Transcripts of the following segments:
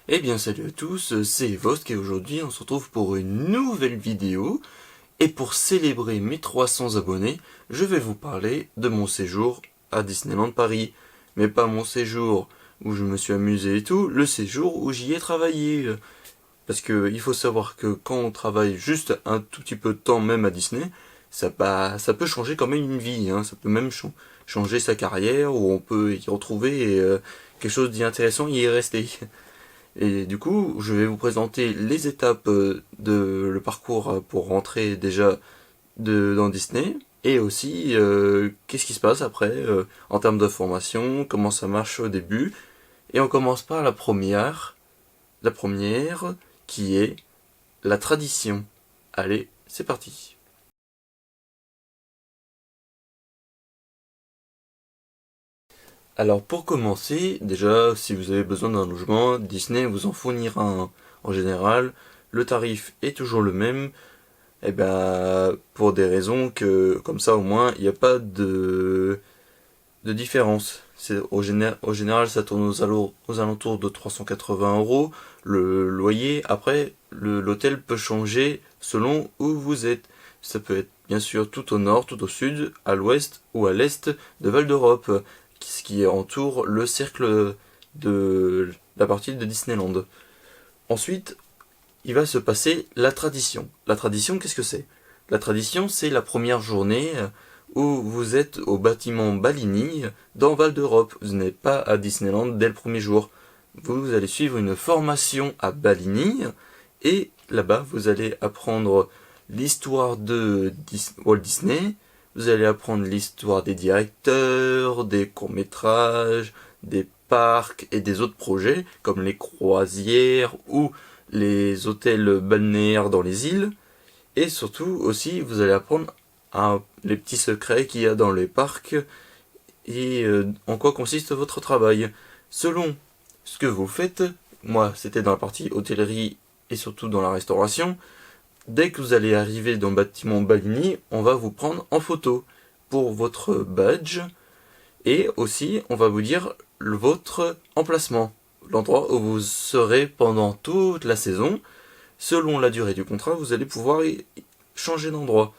Eh bien salut à tous, c'est Vosk et aujourd'hui on se retrouve pour une nouvelle vidéo. Et pour célébrer mes 300 abonnés, je vais vous parler de mon séjour à Disneyland Paris. Mais pas mon séjour où je me suis amusé et tout, le séjour où j'y ai travaillé. Parce que il faut savoir que quand on travaille juste un tout petit peu de temps même à Disney, ça peut changer quand même une vie, hein. Ça peut même changer sa carrière, ou on peut y retrouver quelque chose d'intéressant y rester. Et du coup, je vais vous présenter les étapes de le parcours pour rentrer déjà dans Disney, et aussi qu'est-ce qui se passe après en termes de formation, comment ça marche au début. Et on commence par la première qui est la tradition. Allez, c'est parti. Alors pour commencer, déjà, si vous avez besoin d'un logement, Disney vous en fournira un. En général, le tarif est toujours le même, et ben pour des raisons que, comme ça au moins, il n'y a pas de différence. Au général, ça tourne aux alentours de 380 € le loyer. Après, l'hôtel peut changer selon où vous êtes. Ça peut être bien sûr tout au nord, tout au sud, à l'ouest ou à l'est de Val d'Europe, ce qui entoure le cercle de la partie de Disneyland. Ensuite, il va se passer la tradition. La tradition, qu'est-ce que c'est? La tradition, c'est la première journée où vous êtes au bâtiment Balini dans Val d'Europe. Vous n'êtes pas à Disneyland dès le premier jour. Vous allez suivre une formation à Balini et là-bas, vous allez apprendre l'histoire de Walt Disney. Vous allez apprendre l'histoire des directeurs, des courts-métrages, des parcs et des autres projets comme les croisières ou les hôtels balnéaires dans les îles. Et surtout aussi, vous allez apprendre les petits secrets qu'il y a dans les parcs et en quoi consiste votre travail. Selon ce que vous faites, moi c'était dans la partie hôtellerie et surtout dans la restauration, dès que vous allez arriver dans le bâtiment Balini, on va vous prendre en photo pour votre badge et aussi on va vous dire votre emplacement, l'endroit où vous serez pendant toute la saison. Selon la durée du contrat, vous allez pouvoir changer d'endroit.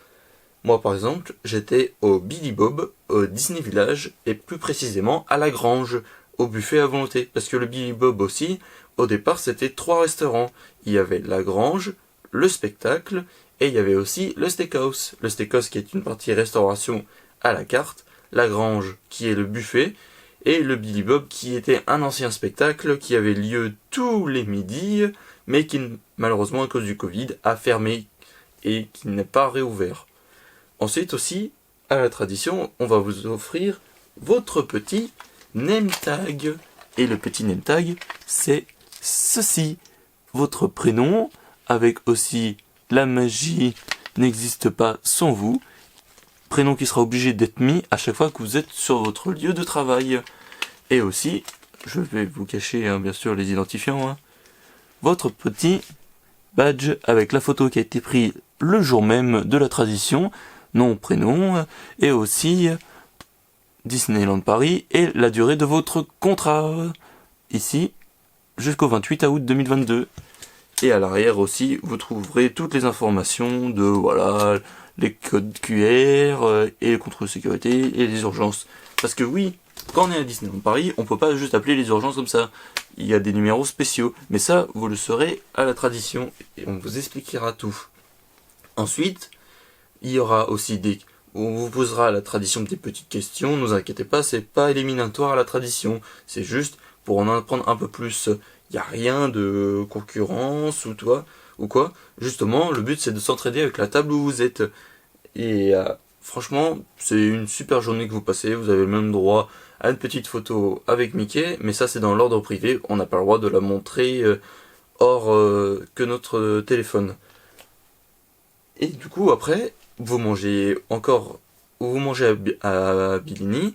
Moi, par exemple, j'étais au Billy Bob, au Disney Village, et plus précisément à la Grange, au buffet à volonté. Parce que le Billy Bob aussi, au départ, c'était 3 restaurants. Il y avait la Grange, le spectacle, et il y avait aussi le steakhouse. Le steakhouse qui est une partie restauration à la carte, la Grange qui est le buffet, et le Billy Bob qui était un ancien spectacle qui avait lieu tous les midis, mais qui malheureusement à cause du Covid a fermé et qui n'est pas réouvert. Ensuite aussi, à la tradition, on va vous offrir votre petit name tag. Et le petit name tag, c'est ceci. Votre prénom, avec aussi la magie n'existe pas sans vous. Prénom qui sera obligé d'être mis à chaque fois que vous êtes sur votre lieu de travail. Et aussi, je vais vous cacher bien sûr les identifiants, votre petit badge avec la photo qui a été prise le jour même de la tradition, nom, prénom, et aussi Disneyland Paris et la durée de votre contrat, ici, jusqu'au 28 août 2022. Et à l'arrière aussi, vous trouverez toutes les informations de, voilà, les codes QR et les contrôles de sécurité et les urgences. Parce que oui, quand on est à Disneyland Paris, on peut pas juste appeler les urgences comme ça. Il y a des numéros spéciaux. Mais ça, vous le saurez à la tradition. Et on vous expliquera tout. Ensuite, il y aura aussi on vous posera à la tradition des petites questions. Ne vous inquiétez pas, c'est pas éliminatoire à la tradition. C'est juste pour en apprendre un peu plus. Il n'y a rien de concurrence ou quoi. Justement, le but c'est de s'entraider avec la table où vous êtes. Et franchement, c'est une super journée que vous passez. Vous avez le même droit à une petite photo avec Mickey, mais ça c'est dans l'ordre privé. On n'a pas le droit de la montrer hors que notre téléphone. Et du coup, après, vous mangez à Billini,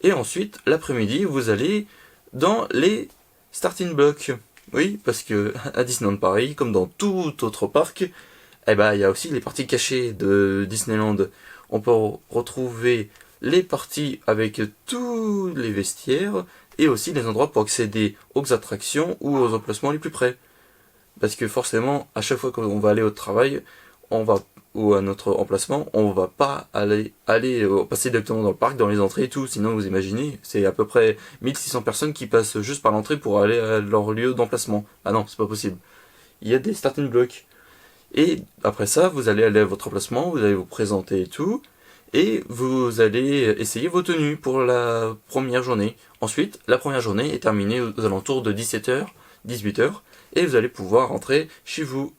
et ensuite, l'après-midi, vous allez dans les starting blocks. Oui, parce que à Disneyland Paris, comme dans tout autre parc, il y a aussi les parties cachées de Disneyland. On peut retrouver les parties avec tous les vestiaires et aussi les endroits pour accéder aux attractions ou aux emplacements les plus près. Parce que forcément, à chaque fois qu'on va aller au travail, ou à notre emplacement, on va pas passer directement dans le parc, dans les entrées et tout. Sinon, vous imaginez, c'est à peu près 1600 personnes qui passent juste par l'entrée pour aller à leur lieu d'emplacement. Ah non, c'est pas possible. Il y a des starting blocks. Et après ça, vous allez aller à votre emplacement, vous allez vous présenter et tout, et vous allez essayer vos tenues pour la première journée. Ensuite, la première journée est terminée aux alentours de 17h, 18h, et vous allez pouvoir rentrer chez vous.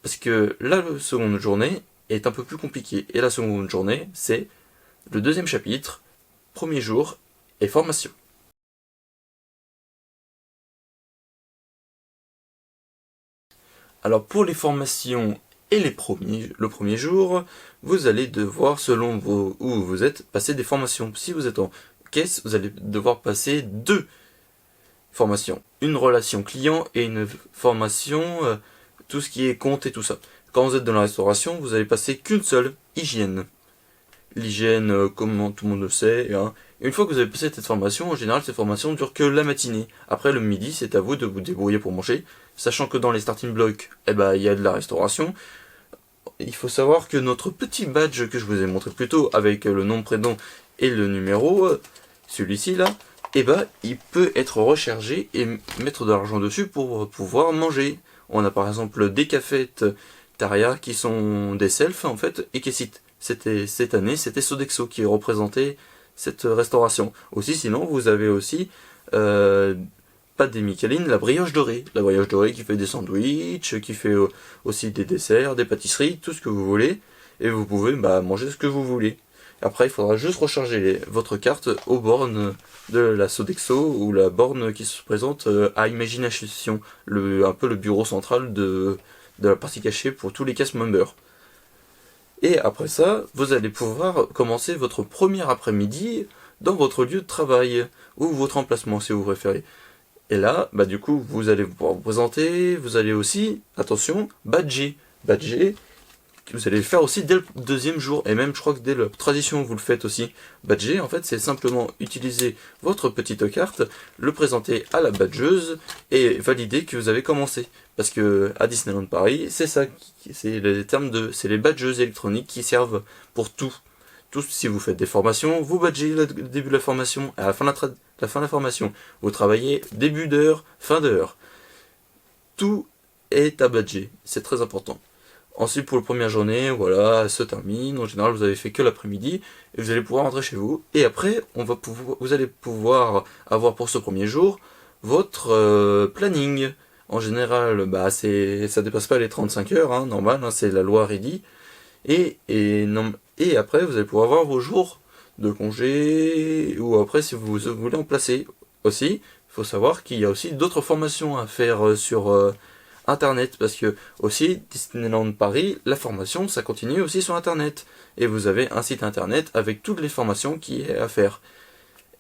Parce que la seconde journée est un peu plus compliquée. Et la seconde journée, c'est le deuxième chapitre, premier jour et formation. Alors pour les formations et le premier jour, vous allez devoir, selon où vous êtes, passer des formations. Si vous êtes en caisse, vous allez devoir passer 2 formations. Une relation client et une formation, tout ce qui est compte et tout ça. Quand vous êtes dans la restauration, vous allez passer qu'une seule, hygiène. L'hygiène, comme tout le monde le sait. Hein. Et une fois que vous avez passé cette formation, en général, cette formation ne dure que la matinée. Après, le midi, c'est à vous de vous débrouiller pour manger. Sachant que dans les starting blocks, il y a de la restauration. Il faut savoir que notre petit badge que je vous ai montré plus tôt, avec le nom, prénom et le numéro, celui-ci là, il peut être rechargé et mettre de l'argent dessus pour pouvoir manger. On a par exemple des cafettes Taria qui sont des selfs en fait, et qui cette année, c'était Sodexo qui représentait cette restauration. Aussi, sinon, vous avez aussi, pas des Micheline, la brioche dorée. La brioche dorée qui fait des sandwichs, qui fait aussi des desserts, des pâtisseries, tout ce que vous voulez. Et vous pouvez manger ce que vous voulez. Après, il faudra juste recharger votre carte aux bornes de la Sodexo ou la borne qui se présente à Imagination, un peu le bureau central de la partie cachée pour tous les cast members. Et après ça, vous allez pouvoir commencer votre premier après-midi dans votre lieu de travail, ou votre emplacement si vous préférez. Et là, du coup, vous allez pouvoir vous présenter, vous allez aussi, attention, badger. Badger, vous allez le faire aussi dès le deuxième jour, et même je crois que dès la tradition vous le faites aussi. Badger, en fait, c'est simplement utiliser votre petite carte, le présenter à la badgeuse, et valider que vous avez commencé. Parce que à Disneyland Paris, c'est ça, c'est les badgeuses électroniques qui servent pour tout. Tout, si vous faites des formations, vous badgez le début de la formation, à la fin de la formation. Vous travaillez début d'heure, fin d'heure. Tout est à badger, c'est très important. Ensuite, pour la première journée, voilà, elle se termine. En général, vous avez fait que l'après-midi et vous allez pouvoir rentrer chez vous. Et après, vous allez pouvoir avoir pour ce premier jour votre planning. En général, ça dépasse pas les 35 heures, hein, normal, hein, c'est la loi Ready. Et après, vous allez pouvoir avoir vos jours de congé, ou après, si vous voulez en placer. Aussi, il faut savoir qu'il y a aussi d'autres formations à faire sur Internet, parce que aussi Disneyland Paris, la formation, ça continue aussi sur Internet. Et vous avez un site Internet avec toutes les formations qui est à faire.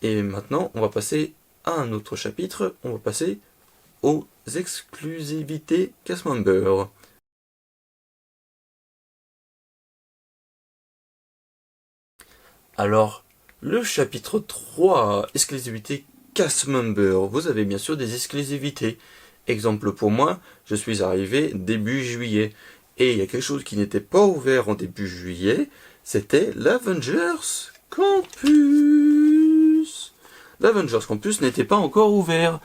Et maintenant, on va passer à un autre chapitre, on va passer aux exclusivités cast member. Alors, le chapitre 3, exclusivité cast member, vous avez bien sûr des exclusivités. Exemple pour moi, je suis arrivé début juillet, et il y a quelque chose qui n'était pas ouvert en début juillet, c'était l'Avengers Campus. L'Avengers Campus n'était pas encore ouvert,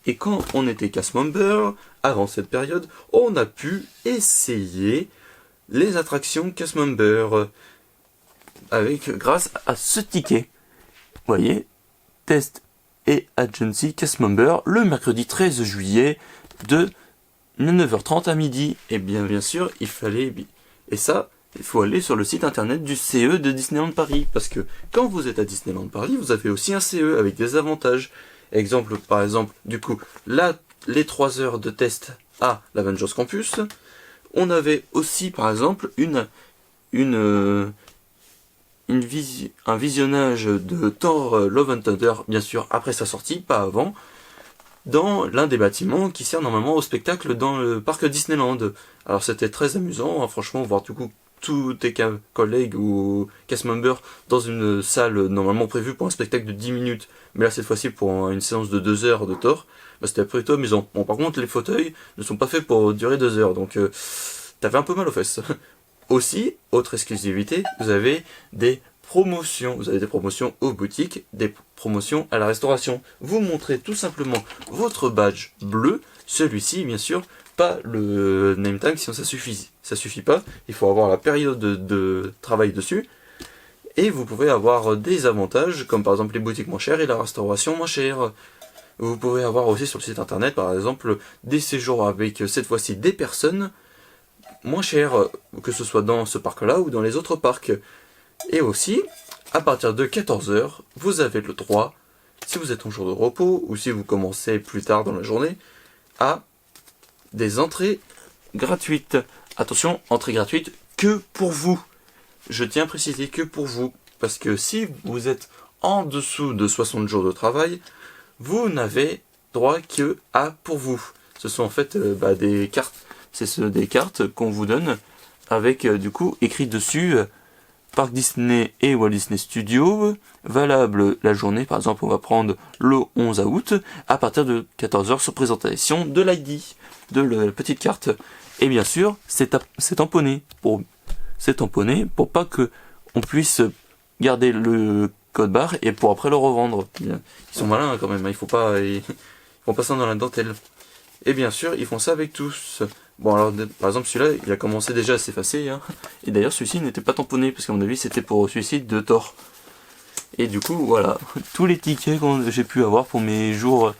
et quand on était cast member, avant cette période, on a pu essayer les attractions cast member, grâce à ce ticket. Vous voyez, test et agency cast member le mercredi 13 juillet de 9h30 à midi. Et bien sûr, il faut aller sur le site internet du CE de Disneyland Paris. Parce que quand vous êtes à Disneyland Paris, vous avez aussi un CE avec des avantages. Par exemple, du coup, là, les 3 heures de test à l'Avengers Campus, on avait aussi, par exemple, un visionnage de Thor Love and Thunder, bien sûr, après sa sortie, pas avant, dans l'un des bâtiments qui sert normalement au spectacle dans le parc Disneyland. Alors c'était très amusant, hein, franchement, voir du coup tous tes collègues ou cast members dans une salle normalement prévue pour un spectacle de 10 minutes, mais là cette fois-ci pour une séance de 2 heures de Thor, bah, c'était plutôt amusant. Bon, par contre les fauteuils ne sont pas faits pour durer 2 heures, donc t'avais un peu mal aux fesses. Aussi, autre exclusivité, vous avez des promotions. Vous avez des promotions aux boutiques, des promotions à la restauration. Vous montrez tout simplement votre badge bleu, celui-ci bien sûr, pas le name tag, sinon ça suffit pas. Il faut avoir la période de travail dessus. Et vous pouvez avoir des avantages, comme par exemple les boutiques moins chères et la restauration moins chère. Vous pouvez avoir aussi sur le site internet, par exemple, des séjours avec cette fois-ci des personnes moins chères, que ce soit dans ce parc-là ou dans les autres parcs. Et aussi, à partir de 14 heures, vous avez le droit, si vous êtes en jour de repos ou si vous commencez plus tard dans la journée, à des entrées gratuites. Attention, entrée gratuite que pour vous. Je tiens à préciser que pour vous. Parce que si vous êtes en dessous de 60 jours de travail, vous n'avez droit que à pour vous. Ce sont en fait des cartes. C'est des cartes qu'on vous donne avec du coup écrit dessus Parc Disney et Walt Disney Studios, valable la journée, par exemple on va prendre le 11 août, à partir de 14 heures sur présentation de l'ID, de la petite carte. Et bien sûr, c'est tamponné, pour pas que on puisse garder le code barre et pour après le revendre. Ils sont malins quand même, ils font pas ça dans la dentelle. Et bien sûr, ils font ça avec tous. Bon alors, par exemple celui-là, il a commencé déjà à s'effacer, hein. Et d'ailleurs celui-ci n'était pas tamponné, parce qu'à mon avis c'était pour suicide de Thor. Et du coup, voilà, tous les tickets que j'ai pu avoir pour mes jours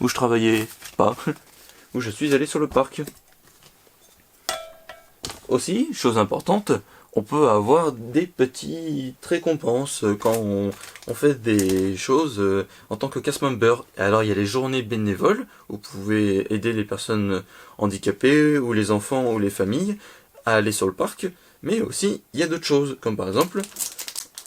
où je travaillais pas, où je suis allé sur le parc. Aussi, chose importante, on peut avoir des petites récompenses quand on fait des choses en tant que cast member. Alors il y a les journées bénévoles, où vous pouvez aider les personnes handicapées, ou les enfants, ou les familles, à aller sur le parc. Mais aussi, il y a d'autres choses, comme par exemple,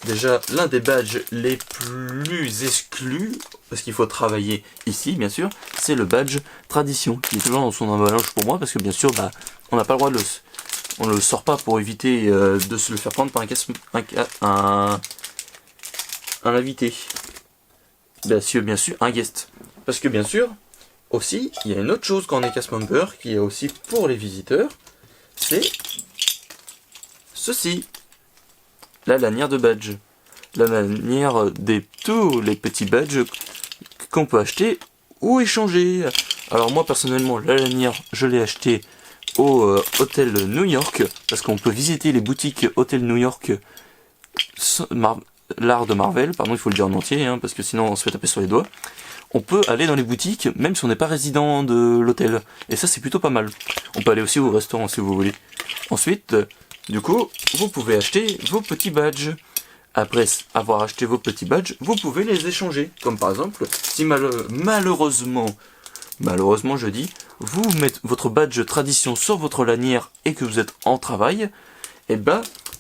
déjà l'un des badges les plus exclus, parce qu'il faut travailler ici bien sûr, c'est le badge tradition, qui est toujours dans son emballage pour moi, parce que bien sûr, on n'a pas le droit de on ne le sort pas pour éviter de se le faire prendre par un invité. Bien sûr, un guest. Parce que bien sûr, aussi, il y a une autre chose quand on est cast member, qui est aussi pour les visiteurs, c'est ceci. La lanière de badge. La lanière de tous les petits badges qu'on peut acheter ou échanger. Alors moi personnellement, la lanière, je l'ai achetée au Hôtel New York, parce qu'on peut visiter les boutiques Hôtel New York, l'art de Marvel, pardon, il faut le dire en entier, hein, parce que sinon on se fait taper sur les doigts. On peut aller dans les boutiques, même si on n'est pas résident de l'hôtel, et ça c'est plutôt pas mal. On peut aller aussi au restaurant si vous voulez. Ensuite, du coup, vous pouvez acheter vos petits badges. Après avoir acheté vos petits badges, vous pouvez les échanger. Comme par exemple, si malheureusement je dis, vous mettez votre badge tradition sur votre lanière et que vous êtes en travail,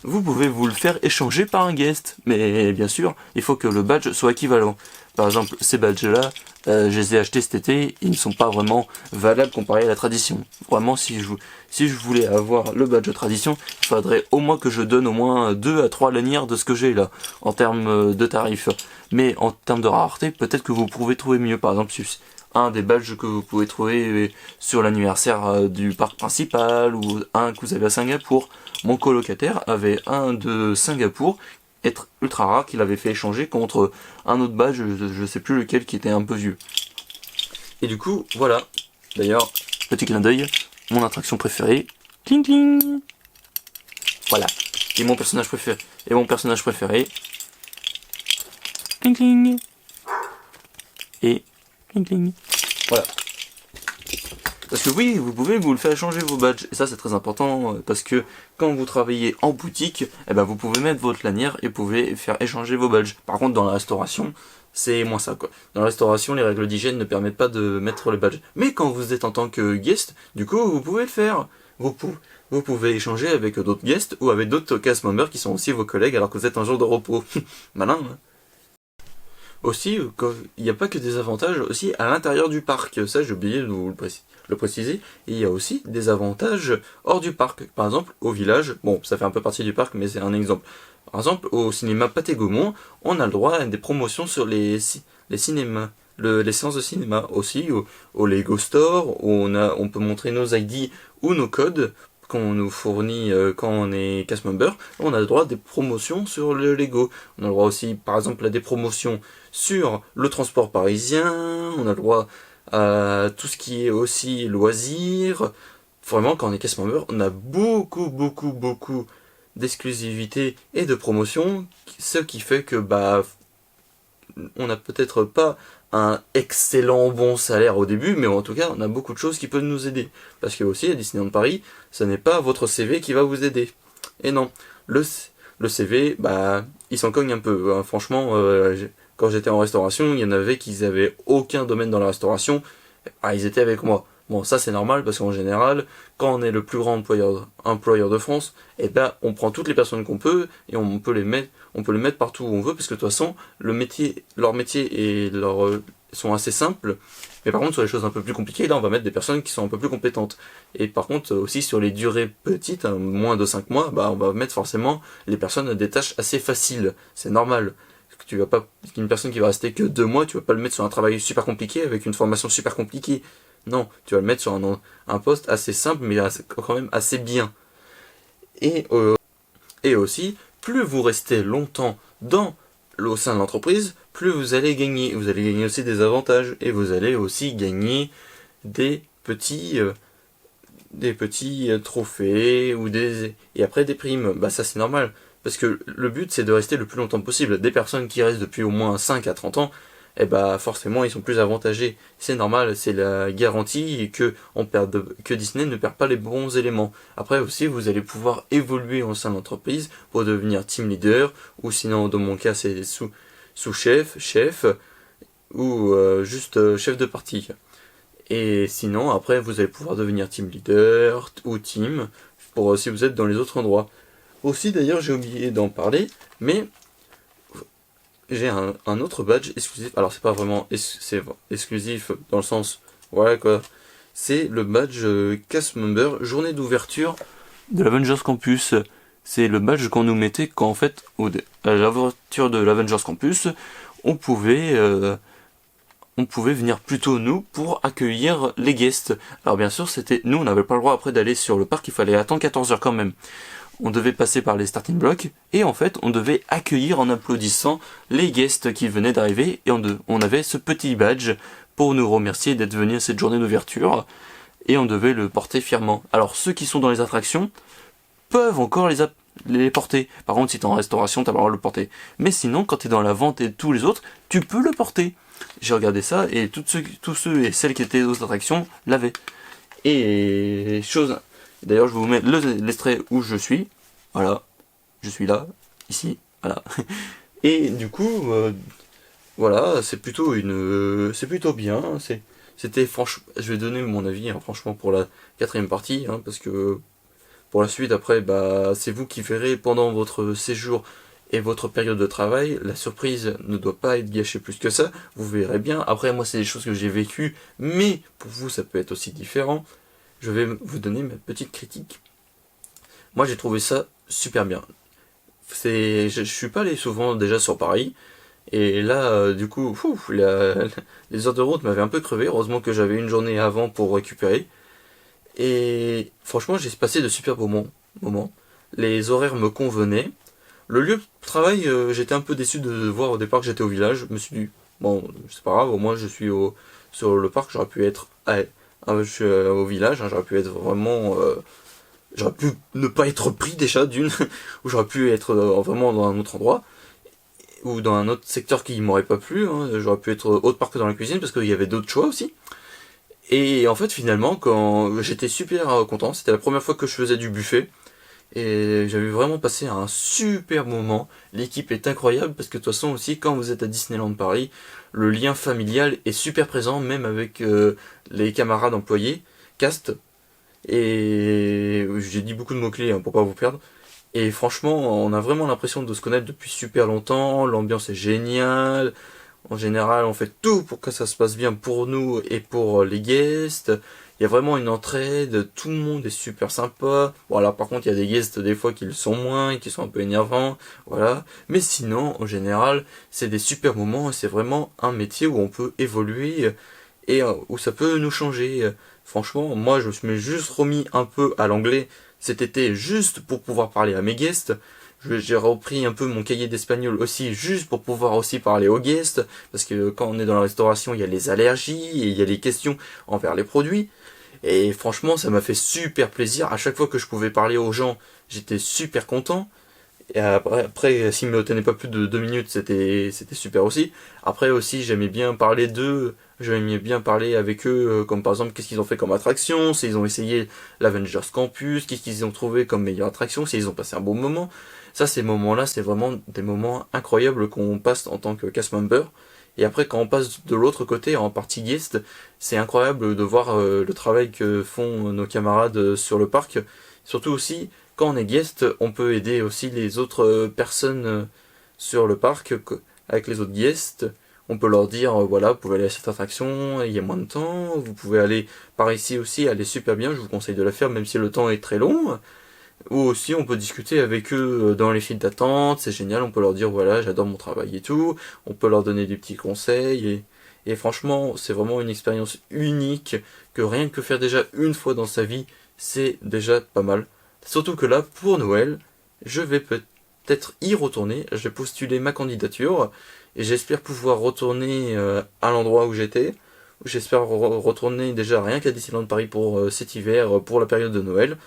vous pouvez vous le faire échanger par un guest. Mais bien sûr, il faut que le badge soit équivalent. Par exemple, ces badges-là, je les ai achetés cet été, ils ne sont pas vraiment valables comparés à la tradition. Vraiment, si je voulais avoir le badge tradition, il faudrait au moins que je donne au moins 2 à 3 lanières de ce que j'ai là, en termes de tarifs. Mais en termes de rareté, peut-être que vous pouvez trouver mieux. Par exemple, un des badges que vous pouvez trouver sur l'anniversaire du parc principal, ou un que vous avez à Singapour. Mon colocataire avait un de Singapour, être ultra rare, qu'il avait fait échanger contre un autre badge, je sais plus lequel, qui était un peu vieux. Et du coup, voilà. D'ailleurs, petit clin d'œil, mon attraction préférée, cling cling. Voilà. Et mon personnage préféré, cling cling. Et cling cling. Voilà. Parce que oui, vous pouvez vous le faire échanger vos badges. Et ça c'est très important, parce que quand vous travaillez en boutique, vous pouvez mettre votre lanière et vous pouvez faire échanger vos badges. Par contre dans la restauration, c'est moins ça quoi. Dans la restauration, les règles d'hygiène ne permettent pas de mettre les badges. Mais quand vous êtes en tant que guest, du coup vous pouvez le faire. Vous pouvez échanger avec d'autres guests ou avec d'autres cast members qui sont aussi vos collègues alors que vous êtes un jour de repos. Malin, hein. Aussi, il n'y a pas que des avantages aussi à l'intérieur du parc. Ça, j'ai oublié de vous le préciser. Et il y a aussi des avantages hors du parc. Par exemple, au village, bon, ça fait un peu partie du parc, mais c'est un exemple. Par exemple, au cinéma Pathé Gaumont, on a le droit à des promotions sur les cinémas. Les séances de cinéma aussi, au Lego Store, où on peut montrer nos ID ou nos codes qu'on nous fournit quand on est cast member. On a le droit à des promotions sur le Lego. On a le droit aussi, par exemple, à des promotions sur le transport parisien. On a le droit à tout ce qui est aussi loisirs. Vraiment, quand on est cast member, on a beaucoup d'exclusivité et de promotions, ce qui fait que on n'a peut-être pas un excellent bon salaire au début, mais en tout cas, on a beaucoup de choses qui peuvent nous aider. Parce que aussi, à Disneyland Paris, ce n'est pas votre CV qui va vous aider. Et non, le CV, il s'en cogne un peu. Hein. Franchement, quand j'étais en restauration, il y en avait qui n'avaient aucun domaine dans la restauration. Ils étaient avec moi. Bon, ça c'est normal parce qu'en général, quand on est le plus grand employeur de France, on prend toutes les personnes qu'on peut et on peut les mettre partout où on veut parce que de toute façon, leur métier et sont assez simples. Mais par contre, sur les choses un peu plus compliquées, là, on va mettre des personnes qui sont un peu plus compétentes. Et par contre, aussi sur les durées petites, hein, moins de 5 mois, on va mettre forcément les personnes à des tâches assez faciles. C'est normal. Tu vas pas, une personne qui va rester que 2 mois, tu vas pas le mettre sur un travail super compliqué avec une formation super compliquée. Non, tu vas le mettre sur un poste assez simple, mais quand même assez bien. Et aussi, plus vous restez longtemps au sein de l'entreprise, plus vous allez gagner. Vous allez gagner aussi des avantages et vous allez aussi gagner des petits trophées et après des primes. Ça c'est normal. Parce que le but c'est de rester le plus longtemps possible. Des personnes qui restent depuis au moins 5 à 30 ans, forcément ils sont plus avantagés. C'est normal, c'est la garantie que Disney ne perd pas les bons éléments. Après aussi vous allez pouvoir évoluer au sein de l'entreprise pour devenir team leader, ou sinon dans mon cas c'est sous-chef, chef, ou juste chef de partie. Et sinon après vous allez pouvoir devenir team leader ou team pour si vous êtes dans les autres endroits. Aussi d'ailleurs j'ai oublié d'en parler, mais j'ai un autre badge exclusif. Alors c'est pas vraiment c'est exclusif dans le sens, voilà quoi. C'est le badge cast member journée d'ouverture de l'Avengers Campus. C'est le badge qu'on nous mettait quand en fait à l'ouverture de l'Avengers Campus, on pouvait venir plus tôt nous pour accueillir les guests. Alors bien sûr nous on n'avait pas le droit après d'aller sur le parc, il fallait attendre 14h quand même. On devait passer par les starting blocks et en fait on devait accueillir en applaudissant les guests qui venaient d'arriver et on avait ce petit badge pour nous remercier d'être venus à cette journée d'ouverture et on devait le porter fièrement. Alors ceux qui sont dans les attractions peuvent encore les porter. Par contre si t'es en restauration t'as pas le droit de le porter. Mais sinon quand t'es dans la vente et tous les autres tu peux le porter. J'ai regardé ça et tous ceux et celles qui étaient aux attractions l'avaient. Et d'ailleurs, je vais vous mettre l'extrait où je suis. Voilà, je suis là, ici, voilà. Et du coup, voilà, c'est plutôt bien. C'était franchement, je vais donner mon avis, hein, franchement, pour la 4ème partie, hein, parce que pour la suite, après, c'est vous qui verrez pendant votre séjour et votre période de travail. La surprise ne doit pas être gâchée plus que ça. Vous verrez bien. Après, moi, c'est des choses que j'ai vécues, mais pour vous, ça peut être aussi différent. Je vais vous donner ma petite critique. Moi j'ai trouvé ça super bien. Je suis pas allé souvent déjà sur Paris. Et là, du coup, les heures de route m'avaient un peu crevé. Heureusement que j'avais une journée avant pour récupérer. Et franchement, j'ai passé de super beaux moments. Les horaires me convenaient. Le lieu de travail, j'étais un peu déçu de voir au départ que j'étais au village. Je me suis dit, bon, c'est pas grave, au moins je suis sur le parc, j'aurais pu être je suis au village, hein, j'aurais pu être vraiment... j'aurais pu ne pas être pris déjà d'une, ou j'aurais pu être vraiment dans un autre endroit, ou dans un autre secteur qui m'aurait pas plu, hein, j'aurais pu être autre part que dans la cuisine, parce qu'il y avait d'autres choix aussi. Et en fait finalement, quand j'étais super content, c'était la première fois que je faisais du buffet, et j'avais vraiment passé un super moment. L'équipe est incroyable parce que de toute façon aussi quand vous êtes à Disneyland Paris, le lien familial est super présent même avec les camarades employés, cast. Et j'ai dit beaucoup de mots-clés pour pas vous perdre. Et franchement, on a vraiment l'impression de se connaître depuis super longtemps, l'ambiance est géniale, En général, on fait tout pour que ça se passe bien pour nous et pour les guests. Il y a vraiment une entraide, tout le monde est super sympa. Bon, alors par contre, il y a des guests des fois qui le sont moins, et qui sont un peu énervants, voilà. Mais sinon, en général, c'est des super moments et c'est vraiment un métier où on peut évoluer et où ça peut nous changer. Franchement, moi, je me suis juste remis un peu à l'anglais cet été juste pour pouvoir parler à mes guests. J'ai repris un peu mon cahier d'espagnol aussi juste pour pouvoir aussi parler aux guests, parce que quand on est dans la restauration, il y a les allergies et il y a les questions envers les produits. Et franchement, ça m'a fait super plaisir. À chaque fois que je pouvais parler aux gens, j'étais super content. Et après, s'ils me tenaient pas plus de 2 minutes, c'était super aussi. Après aussi, j'aimais bien parler d'eux, j'aimais bien parler avec eux, comme par exemple, qu'est-ce qu'ils ont fait comme attraction, s'ils ont essayé l'Avengers Campus, qu'est-ce qu'ils ont trouvé comme meilleure attraction, s'ils ont passé un bon moment. Ça, ces moments-là, c'est vraiment des moments incroyables qu'on passe en tant que cast member. Et après, quand on passe de l'autre côté, en partie guest, c'est incroyable de voir le travail que font nos camarades sur le parc. Surtout aussi, quand on est guest, on peut aider aussi les autres personnes sur le parc avec les autres guests. On peut leur dire, voilà, vous pouvez aller à cette attraction, il y a moins de temps, vous pouvez aller par ici aussi, elle est super bien, je vous conseille de la faire même si le temps est très long. Ou aussi on peut discuter avec eux dans les files d'attente, c'est génial, on peut leur dire, voilà, j'adore mon travail et tout, on peut leur donner des petits conseils, et franchement, c'est vraiment une expérience unique, que rien que faire déjà une fois dans sa vie, c'est déjà pas mal. Surtout que là, pour Noël, je vais peut-être y retourner. J'ai postulé ma candidature et j'espère pouvoir retourner à l'endroit où j'étais. J'espère retourner déjà rien qu'à Disneyland Paris pour cet hiver, pour la période de Noël.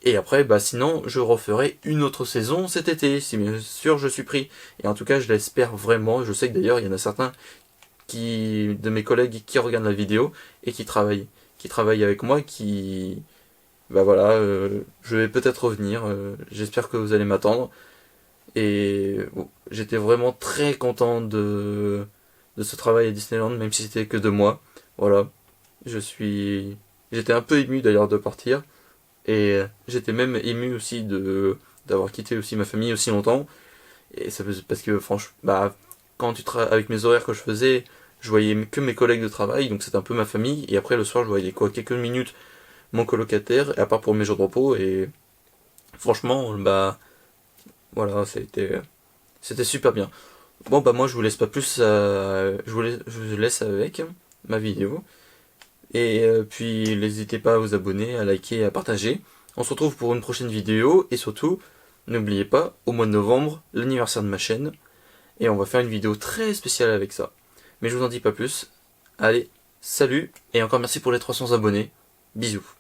Et après, bah sinon, je referai une autre saison cet été, si bien sûr je suis pris. Et en tout cas, je l'espère vraiment. Je sais que d'ailleurs, il y en a certains de mes collègues qui regardent la vidéo et qui travaillent avec moi, bah voilà, je vais peut-être revenir. J'espère que vous allez m'attendre. Et bon, j'étais vraiment très content de ce travail à Disneyland, même si c'était que 2 mois. Voilà, j'étais un peu ému d'ailleurs de partir. Et j'étais même ému aussi d'avoir quitté aussi ma famille aussi longtemps. Et ça parce que franchement, bah, quand avec mes horaires que je faisais, je voyais que mes collègues de travail, donc c'était un peu ma famille. Et après le soir, je voyais quoi, quelques minutes mon colocataire, et à part pour mes jours de repos. Et franchement, bah, voilà, c'était super bien. Bon, bah, moi, je vous laisse pas plus, je vous laisse avec ma vidéo. Et puis, n'hésitez pas à vous abonner, à liker, à partager. On se retrouve pour une prochaine vidéo. Et surtout, n'oubliez pas, au mois de novembre, l'anniversaire de ma chaîne. Et on va faire une vidéo très spéciale avec ça. Mais je vous en dis pas plus. Allez, salut, et encore merci pour les 300 abonnés. Bisous.